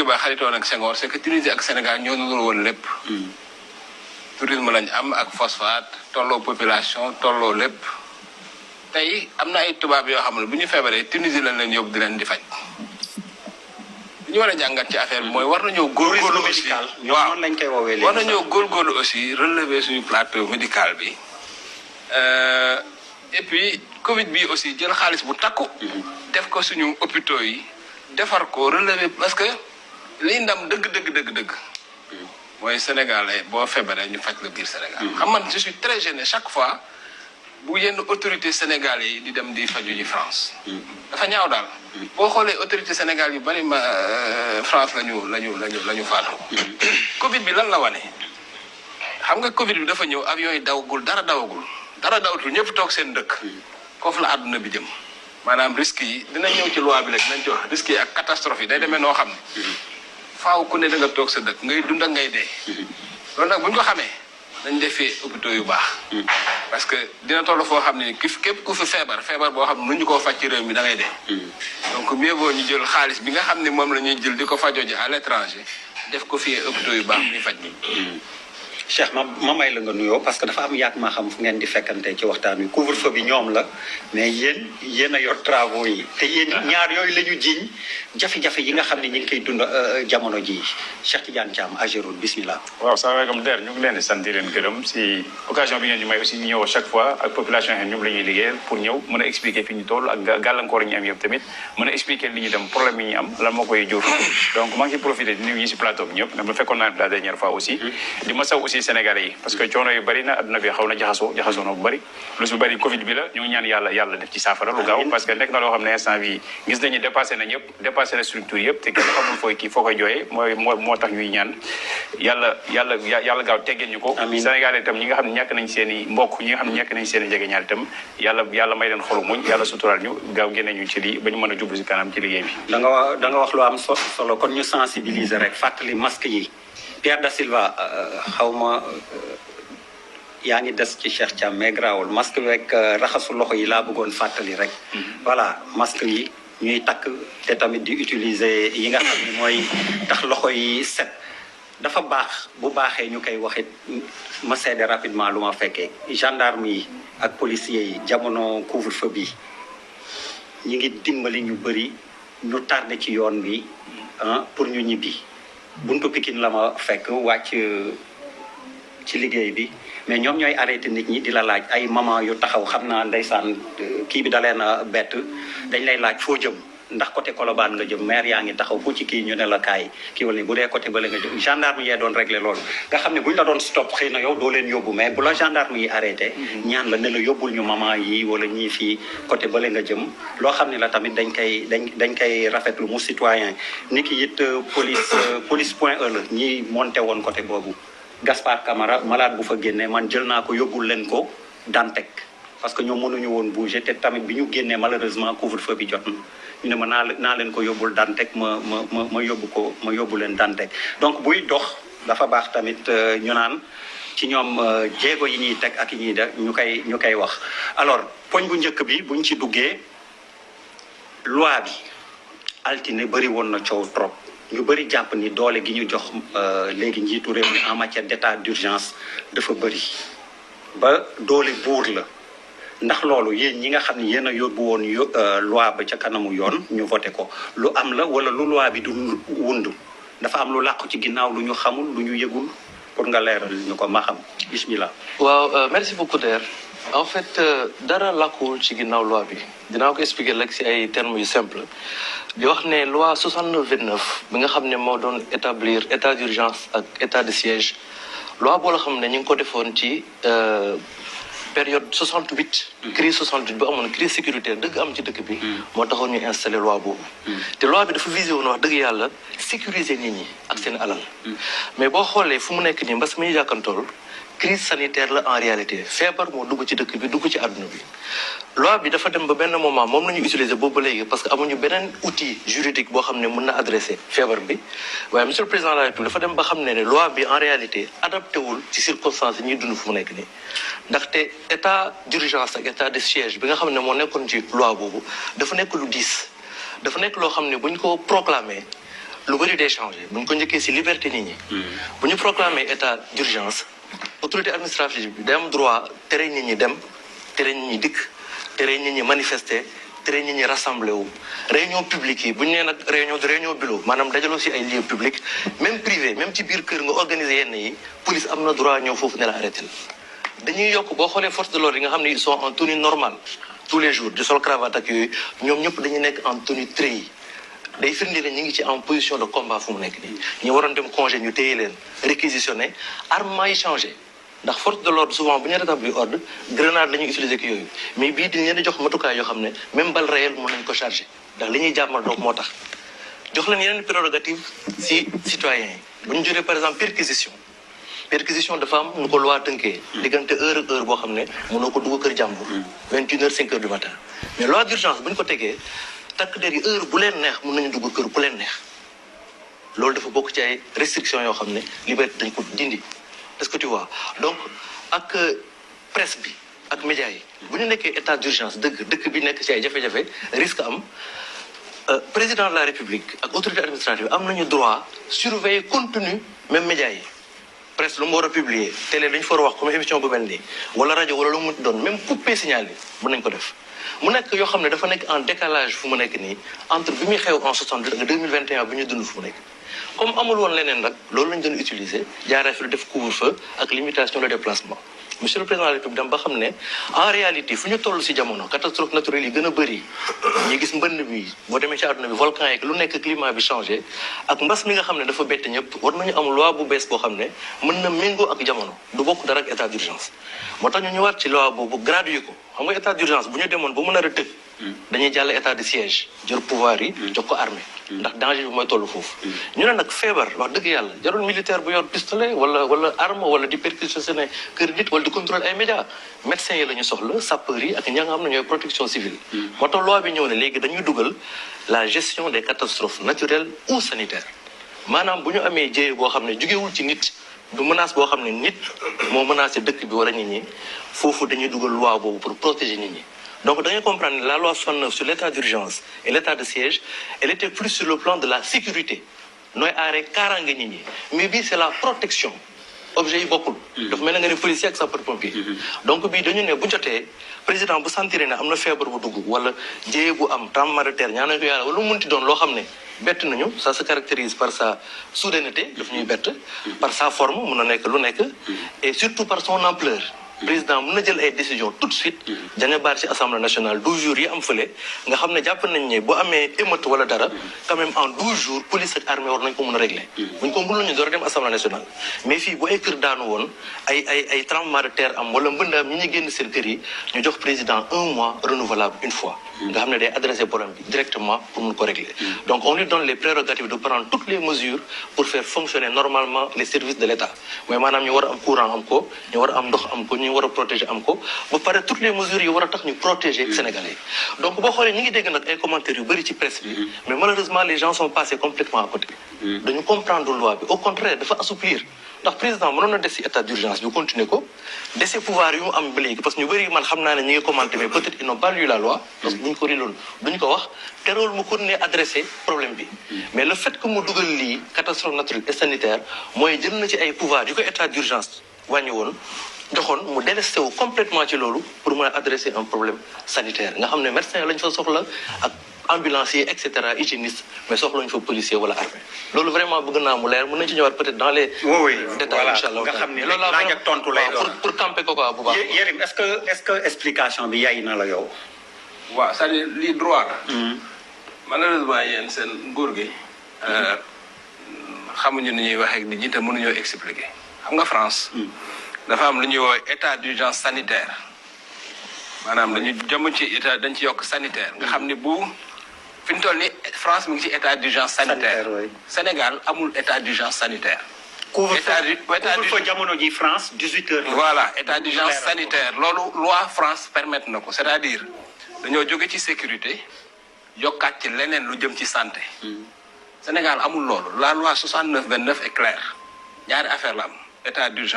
Ba xaritoon ak Senghor c'est que Tunisie ak Sénégal ñoo nuroo woon lépp. tourisme lañ am ak phosphate tolloo population tolloo lépp tey am na ay tubaab yoo xam ne bu ñu feebaree Tunisie lañ leen yóbbu di leen di faj. li ñu war a jàngat ci affaire bi mooy war nañoo góorgóorlu aussi waaw lañ koy woowee léegi war nañoo góorgóorlu aussi relever suñu plateau médical bi et puis Covid bi aussi jël xaalis bu takku. def ko suñu hôpitaux yi defar ko relever parce que liy ndam dëgg. mooy Sénégalais boo feebaree ñu faj la biir Sénégal. xam man je suis très gêné chaque fois bu yenn autorité sénégalais yi di dem di faju ji France. dafa ñaaw daal. boo xoolee autorité Sénégal yu bari ma France lañu faatu. Covid bi lan la wane. xam nga Covid bi dafa ñëw avion yi dawagul dara dawatul ñëpp toog seen dëkk. foofu la àdduna bi jëm. maanaam risques yi dinañ ñëw ci loi bi rek dinañ ci wax risques yi ak catastrophe yi day demee noo xam ne. faaw ku ne da nga toog sa dëkk ngay dund ak ngay dee. loolu nag bu ñu ko xamee dañ defee hôpitaux yu baax. parce que dina toll foo xam ne képp ku fi feebar boo xam ne nu ñu koo faj ci réew mi da ngay dee. donc mieux vaut ñu jël xaalis bi nga xam ne moom la ñuy jël di ko fajoo ji à l'étranger def ko fii hôpitaux yu baax muy faj ni Cheikh ma may la nga nuyoo parce que dafa am yàgg maa xam fu ngeen di fekkante ci waxtaan wi couvre-feu bi ñoom la mais yéen a yor travaux yi te yéen ñaar yooyu la ñu jiiñ jafe-jafe yi nga xam ne ñu ngi koy dund jamono ji Cheikh Tidiane Thiam Ageroute bismillah. waaw salaamaaleykum Der ñu ngi leen di sant di leen gërëm si occasion bi ngeen ñu may aussi ñu ñëw chaque fois ak population yi ñoom la ñuy liggéeyal pour ñëw mën a expliquer fi ñu toll ak gàllankoor yi ñu am yëpp tamit mën a expliquer li ñu dem problème yi ñu am lan moo koy jur donc maa ngi ciy profité di nuyu ñi si plateau bi ñëpp dama fekkoon naa la dernière fois aussi di ma saw aussi Sénégalais yi parce que coono yu bëri na adduna bi xaw na jaxasoo na bu bëri lu si bëri Covid bi la ñu ngi ñaan yàlla def ci saafara lu gaaw parce que nekk na loo xam ne instant bi gis nañu dépassé na ñëpp dépassé na structure yëpp te kenn xamul foo koy jooyee moo tax ñuy ñaan yàlla gaaw teggeen ñu ko Sénégalais itam ñi nga xam ne ñàkk nañ seen i mbokk ñi nga xam ne ñàkk nañ seen i jegeñaal itam yàlla may leen xolu muñ yàlla suturaal ñu gaaw génne ñu ci lii ba ñu mën a jublu si kanam ci liggéey bi da nga wax lu am solo kon ñu sensibiliser rek fàttali masque yi Pierre da Silva xawma yaa ngi des ci Cheikh Thiam mais grawul masque rek raxasu loxo yi laa bëggoon fàttali rek voilà masque yi ñuy takk te tamit di utiliser yi nga xam ne mooy tax loxo yi set dafa baax bu baaxee ñu koy waxit ma seede rapidement lu ma fekkee gendarme yi ak policiers yi jamono couvre-feu bi ñi ngi dimbali ñu bëri ñu tardé ci yoon bi pour ñu ñibbi buntu Pikine la ma fekk wàcc ci liggéey bi mais ñoom ñooy arrêté nit ñi di la laaj ay maman yu taxaw xam naa ndeysaan kii bi da leen a bett dañ lay laaj foo jëm ndax côté Colobane nga jëm maire yaa ngi taxaw fu ci kii ñu ne la kaay kii wala bu dee côté bële nga jëm gendarme yee doon réglé loolu nga xam ne buñ la doon stop xëy na yow doo leen yóbbu mais bu la gendarme yi arrêté ñaan la ne la yóbbul ñu maman yi wala ñii fii côté bële nga jëm loo xam ne la tamit dañ koy rafetlu mu citoyen ni ki it police point E la ñi monté woon côté boobu Gaspard Camara malade bu fa génnee man jël naa ko yóbbul leen ko Dantec parce que ñoom mënuñu woon bouger te tamit bi ñu génnee malheureusement couvre-feu bi jot na ñu ne ma naa leen ko yóbbul Dantec ma yóbbu leen Dantec donc buy dox dafa baax tamit ñu naan ci ñoom jéego yi ñuy teg ak yi ñuy def ñu koy wax alors poñ bu njëkk bi buñ ci duggee loi bi altine bëri woon na coow trop ñu bëri jàpp ni doole gi ñu jox léegi njiitu réew mi en matière d'état d'urgence dafa bëri ba doole buur la ndax loolu yéen ñi nga xam ne yéen a yóbbu woon loi ba ca kanamu yoon ñu voté ko lu am la wala lu loi bi du wund dafa am lu làqu ci ginnaaw lu ñu xamul lu ñu yëgul pour nga leeral ñu ko ma xam bismillah. waaw merci beaucoup Der en fait dara làkkuwul ci ginnaaw loi bi dinaa ko expliquer rek ci ay termes yu simple di wax ne loi 69/29 bi nga xam ne moo doon établir état d'urgence ak état de siège loi boo la xam ne ñu ngi ko defoon ci période 68 crise 68 bu amoon crise sécuritaire dëgg am ci dëkk bi moo taxoon ñu installé loi boobu te loi bi dafa visé woon wax dëgg yàlla sécuriser nit ñi ak seen alal mais boo xoolee fu mu nekk nii mbas mi ñu jàkkantool crise sanitaire la en réalité feebar moo dugg ci dëkk bi dugg ci àdduna bi loi bi dafa dem ba benn moment moom la ñu utiliser boobu ba léegi parce que amuñu beneen outil juridique boo xam ne mën na adressé feebar bi waaye monsieur le président de la République dafa dem ba xam ne loi bi en réalité adapté wul ci circonstances yi ñuy dund fu mu nekk nii ndaxte état d'urgence ak état de siège bi nga xam ne moo nekkoon ci loi boobu dafa nekk lu diis dafa nekk loo xam ne bu ñu ko proclamé lu bëri day changé bu ñu ko njëkkee si liberté nit ñi. bu ñu proclamé état d'urgence autorité administrative bi day am droit tere nit ñi dem tere nit ñi dikk tere nit ñi manifester tere nit ñi rassemblé wu. réunion publique yi bu ñu nee nag réunion bureau maanaam dajaloo si ay lieux publics même privé même ci biir kër nga organiser yenn yi police am na droit ñëw foofu ne la arrêté la. dañuy yokk boo xoolee force de l'ordre yi nga xam ne ils sont en tenue normale tous les jours di sol cravate ak yooyu ñoom ñëpp dañuy nekk en tenue treillis day firnde ne ñu ngi ci en position de combat fu mu nekk nii. ñu waroon dem congé ñu téye leen réquisitionné armement yi changé ndax force de l'ordre souvent bu ñu rétablir ordre grenade la ñuy utiliser ki yooyu mais bii dañ leen di jox matukaay yoo xam ne même balle réelle mën nañ ko chargé ndax li ñuy jàmmal donc moo tax jox leen yeneen prérogative si citoyens yi bu ñu jëlee par exemple perquisition dafa am nu ko loi tënkee diggante heure ak heure boo xam ne mënoo ko dugg kër jàmbur 21h 5h du matin mais loi d'urgence bu ñu ko tegee takk der yi heure bu leen neex mën nañu dugg kër ku leen neex loolu dafa bokk ci ay restrictions yoo xam ne liberté dañ ko dindi est-ce que tu vois donc ak presse bi ak médias yi bu ñu nekkee état d'urgence dëkk bi nekk ci ay jafe-jafe risque am président de la république ak autorité administrative am nañu droit surveiller contenu même médias yi presse lu mu war a publier télé dañu fa war a wax comme émission bu mel nii wala rajo wala lu mu doon même couper signal yi mën nañ ko def mu nekk yoo xam ne dafa nekk en décalage fu mu nekk nii entre bi muy xew en 62 ak 2021 bi ñu dund fu mu nekk comme amul woon leneen nag loolu lañ doon utiliser jaaree fi def couvre-feu ak limitation de déplacement monsieur le président de la République dem ba xam ne en réalité fu ñu toll si jamono catastrophe naturelle yi gën a bëri ñu gis mbënd bi boo demee ci àdduna bi volcan yeeg lu nekk climat bi changé ak mbas mi nga xam ne dafa bett ñëpp war nañu am loi bu bees boo xam ne mën na méngoo ak jamono du bokk dara ak état d'urgence moo tax ñu ñëwaat ci loi boobu gradué ko xam nga état d'urgence bu ñu demoon ba mën a tëj dañuy jàll état de siège jël pouvoir yi jox ko armée ndax danger bi mooy toll foofu ñu ne nag feebar wax dëgg yàlla jarul militaire bu yor pistolet wala arme wala di perquisitionner kër nit wala di contrôler ay médias médecins yi la ñu soxla sapeurs yi ak ña nga xam ne ñooy protection civile moo tax loi bi ñëw ne léegi dañuy dugal la gestion des catastrophes naturelles ou sanitaires maanaam bu ñu amee jéye boo xam ne jugewul ci nit du menace boo xam ne nit moo menacé dëkk bi wala nit ñi foofu dañuy dugal loi boobu pour protéger nit ñi donc da ngay comprendre la loi 69 sur l'état d'urgence et l'état de siège elle était plus sur le plan de la sécurité nooy aaree kaaraange nit ñi mais bii c'est la protection objet yi bokkul dafa mel na nga ne policier ak sapeur-pompier donc bii dañu ne bu jotee président bu sentir ne am na feebar bu dugg wala jéye bu am tremblement de terre ñaan nañ ko yàlla wala lu munti doon loo xam ne bett nañu ça se caractérise par sa soudaineté daf ñuy bett par sa forme mun na nekk lu nekk et surtout par son ampleur président mën na jël ay décisions tout de suite dañu baar ci assemblée nationale 12 jours yi am fële nga xam ne jàpp nañ ne bu amee émeute wala dara quand même en 12 jours police ak armée war nañ ko mën a régler buñ ko mën nañu door a dem assemblée nationale mais fii bu ay kër daanu woon ay tremblement de terre am wala mbëndaam ñi ñu génn seen kër yi ñu jox président 1 mois renouvelable une fois nga xam ne day adressé problème bi directement pour mun ko régler donc on lui donne les prérogatives de prendre toutes les mesures pour faire fonctionner normalement les services de l'État mooy maanaam ñu war a am courant am ko ñu war a am ndox am ko ñu war a protéger am ko ba pare toutes les mesures yi war a tax ñu protéger Sénégalais donc boo xoolee ñi ngi dégg nag ay commentaires yu bëri ci presse bi mais malheureusement les gens sont passés complètement à côté dañu comprendre loi bi au contraire dafa assouplir ndax président mënoon na des ci état d'urgence bi continuer ko dese pouvoir yu mu am ba léegi parce que ñu bëri man xam naa ne ñi ngi commenter mais peut-être ils n'ont pas lu la loi parce que bu ñu ko riloon duñu ko wax terool mu continuer adressé problème bi mais le fait que mu dugal lii catastrophe naturelle et sanitaire mooy jël na ci ay pouvoir yu ko état d'urgence wàññi woon joxoon mu délesté wu complètement ci loolu pour mën a adresser un problème sanitaire nga xam ne médecin lañ fa soxla ak ambulancier et cetera hygiéniste mais soxlañu fa policier wala armée loolu vraiment bëgg naa mu leer mën nañ ci ñëwaat peut-être dans les détails incha allah nga xam ne loolu laaj ak tontu lay doon pour camper ko quoi bu baax Yérim est-ce que explication bi yaay na la yow waaw c'est-à-dire lii droit la malheureusement yéen seen nguur gi xamuñu ni ñuy waxee ak nit ñi te mënuñoo expliquer xam nga France dafa am lu ñuy woowee état d'urgence sanitaire maanaam dañu jëm ci état dañ ci yokk sanitaire nga xam ni bu fi ñu toll ni France mi ngi ci état d'urgence sanitaire Sénégal amul état d'urgence sanitaire couvre-feu jamono ji France 18 heures voilà état d'urgence sanitaire loolu loi France permettre na ko c'est-à-dire dañoo jóge ci sécurité yokkaat ci leneen lu jëm ci santé Sénégal amul loolu la loi 69/29 est claire ñaari affaire la am état d'urgence